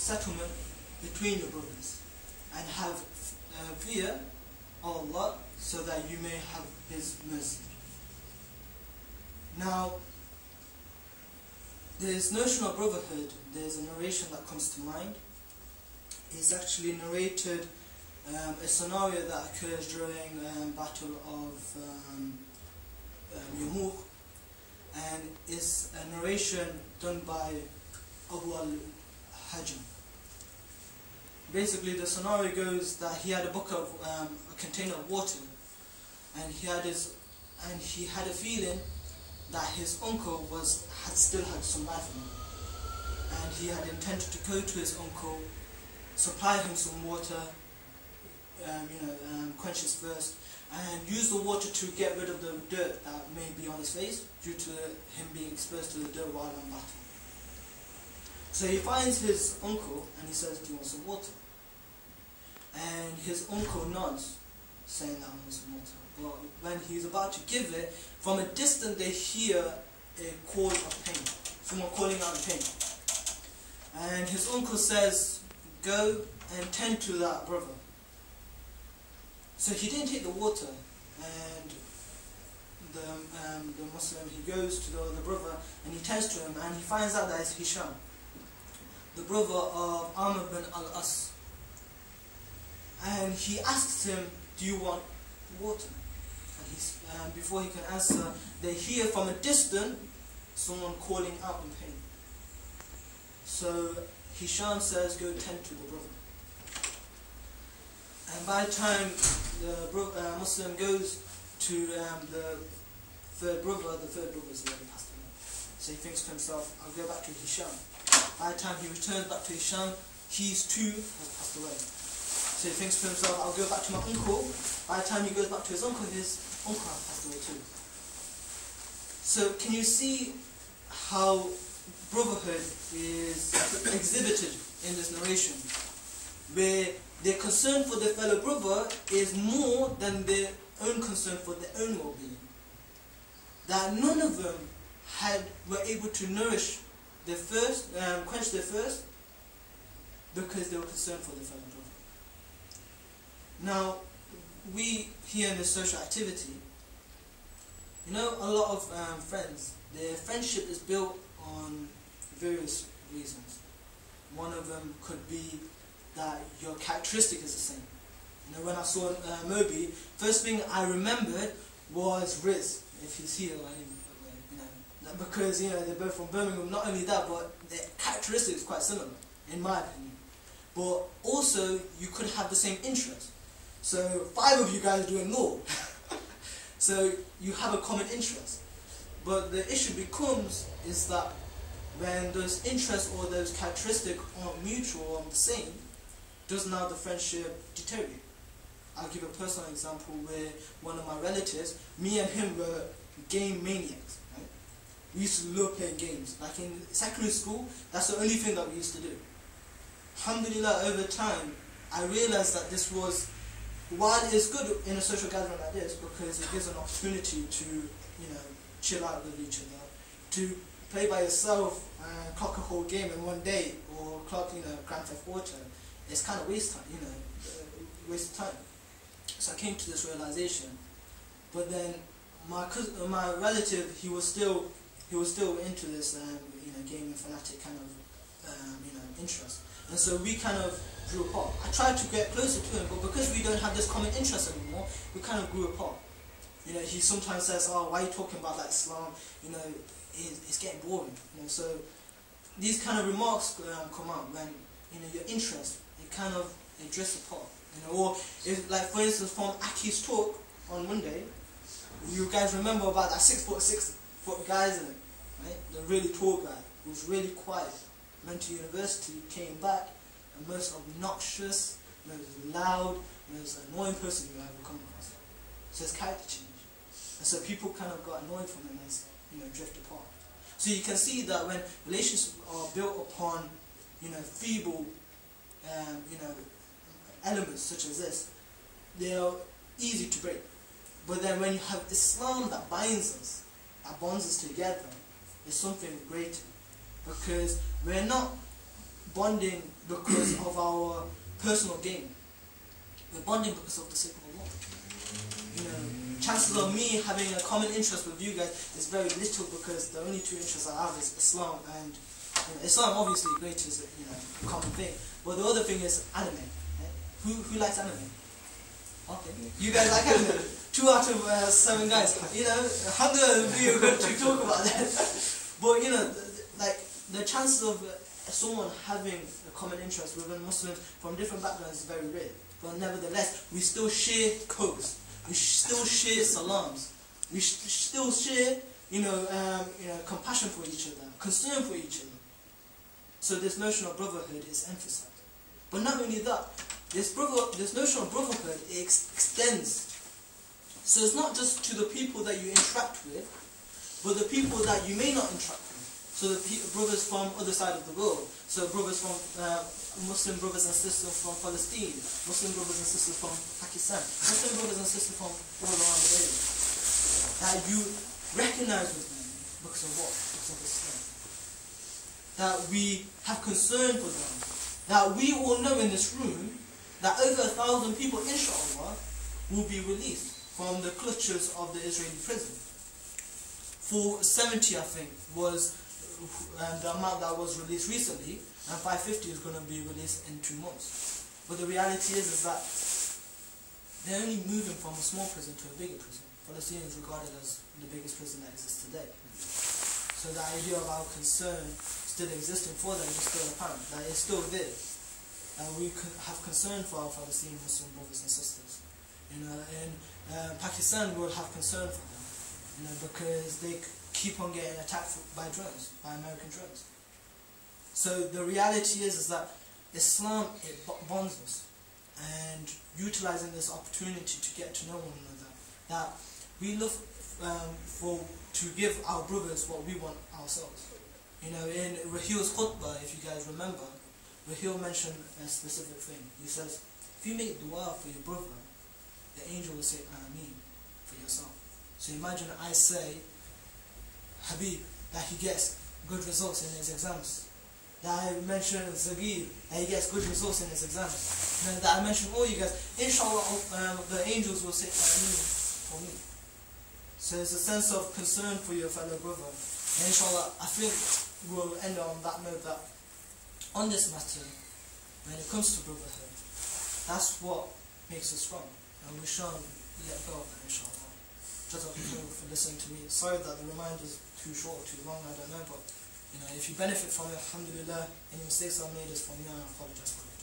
settlement between your brothers, and have fear of Allah, so that you may have His mercy. Now, this notion of brotherhood, there's a narration that comes to mind. It's actually narrated a scenario that occurs during Battle of Yarmouk, and it's a narration done by Abu al-Hajjam. Basically, the scenario goes that he had a container of water, and he had a feeling that his uncle still had some life in him, and he had intended to go to his uncle, supply him some water, quench his thirst, and use the water to get rid of the dirt that may be on his face due to him being exposed to the dirt while on battle. So he finds his uncle and he says, "Do you want some water?" And his uncle nods, saying that I want some water. But when he's about to give it, from a distance they hear a call of pain, someone calling out in pain. And his uncle says, "Go and tend to that brother." So he didn't take the water, and the Muslim, he goes to the brother and he tends to him, and he finds out that it's Hisham, the brother of Amr bin al-As. And he asks him, "Do you want water?" And before he can answer, they hear from a distance someone calling out in pain. So Hisham says, "Go tend to the brother." And by the time the Muslim goes to the third brother is already passed away. So he thinks to himself, "I'll go back to Hisham." By the time he returns back to Hisham, he too has passed away. So he thinks to himself, "I'll go back to my uncle." By the time he goes back to his uncle has passed away too. So can you see how brotherhood is exhibited in this narration, where their concern for their fellow brother is more than their own concern for their own well-being? That none of them were able to nourish their thirst, quench their thirst, because they were concerned for their fellow brother. Now, we here in the social activity, a lot of friends, their friendship is built on various reasons. One of them could be that your characteristic is the same. When I saw Moby, first thing I remembered was Riz, if he's here, because they're both from Birmingham. Not only that, but their characteristic is quite similar, in my opinion. But also, you could have the same interest. So 5 of you guys are doing law. So you have a common interest. But the issue becomes is that when those interests or those characteristics aren't mutual or the same, does now the friendship deteriorate? I'll give a personal example where one of my relatives, me and him were game maniacs. Right? We used to love playing games. Like in secondary school, that's the only thing that we used to do. Alhamdulillah, over time, I realized that this was, while it's good in a social gathering like this, because it gives an opportunity to, chill out with each other, to play by yourself and clock a whole game in one day, or clock, Grand Theft Auto, it's kind of waste time, waste of time. So I came to this realization. But then my relative, he was still into this, gaming fanatic kind of, interest. And so we kind of grew apart. I tried to get closer to him, but because we don't have this common interest anymore, we kind of grew apart. He sometimes says, "Oh, why are you talking about like Islam? It's getting boring." So these kind of remarks come out when your interest it drifts apart. Or if, like for instance, from Aki's talk on Monday, you guys remember about that 6'6" guy, isn't it? Right? The really tall guy who was really quiet. Went to university, came back, the most obnoxious, most loud, most annoying person you ever come across. So his character changed. And so people kind of got annoyed from him as, drift apart. So you can see that when relationships are built upon, feeble, elements such as this, they are easy to break. But then when you have Islam that binds us, that bonds us together, it's something greater. Because we're not bonding because of our personal gain. We're bonding because of the sake of Allah. You know, chances of me having a common interest with you guys is very little, because the only two interests I have is Islam, and Islam obviously great is a common thing, but the other thing is anime. Right? Who likes anime? Okay, you guys like anime. 2 out of 7 guys. Hunger would be good to talk about that. But like the chances of someone having a common interest within Muslims from different backgrounds is very rare. But nevertheless, we still share codes. We still share salams. We still share, compassion for each other, concern for each other. So this notion of brotherhood is emphasized. But not only that, this notion of brotherhood extends. So it's not just to the people that you interact with, but the people that you may not interact with. So the brothers from other side of the world. So brothers from Muslim brothers and sisters from Palestine, Muslim brothers and sisters from Pakistan, Muslim brothers and sisters from all around the area. That you recognize with them because of what? Because of Islam. That we have concern for them. That we all know in this room that over 1,000 people, inshallah, will be released from the clutches of the Israeli prison. 470, I think, was the amount that was released recently, and 550 is going to be released in 2 months. But the reality is that they're only moving from a small prison to a bigger prison. Palestine is regarded as the biggest prison that exists today. So the idea of our concern still existing for them is still apparent, that it's still there. And we have concern for our Palestinian Muslim brothers and sisters. In Pakistan, we will have concern for them, because they keep on getting attacked by drones, by American drones. So the reality is that Islam, it bonds us, and utilizing this opportunity to get to know one another, that we look to give our brothers what we want ourselves. In Rahil's khutbah, if you guys remember, Rahil mentioned a specific thing. He says, if you make dua for your brother, the angel will say Ameen for yourself. So imagine I say, Habib, that he gets good results in his exams. That I mention Zagir, that he gets good results in his exams. And that I mention all you guys, inshallah, the angels will say Ameen for me. So it's a sense of concern for your fellow brother. And inshallah, I think we'll end on that note, that on this matter, when it comes to brotherhood, that's what makes us strong. And we shan't let go of that, inshallah. Just for listening to me. Sorry that the reminder is too short or too long, I don't know, but if you benefit from it, alhamdulillah. Any mistakes I made is from me, and I apologize for it.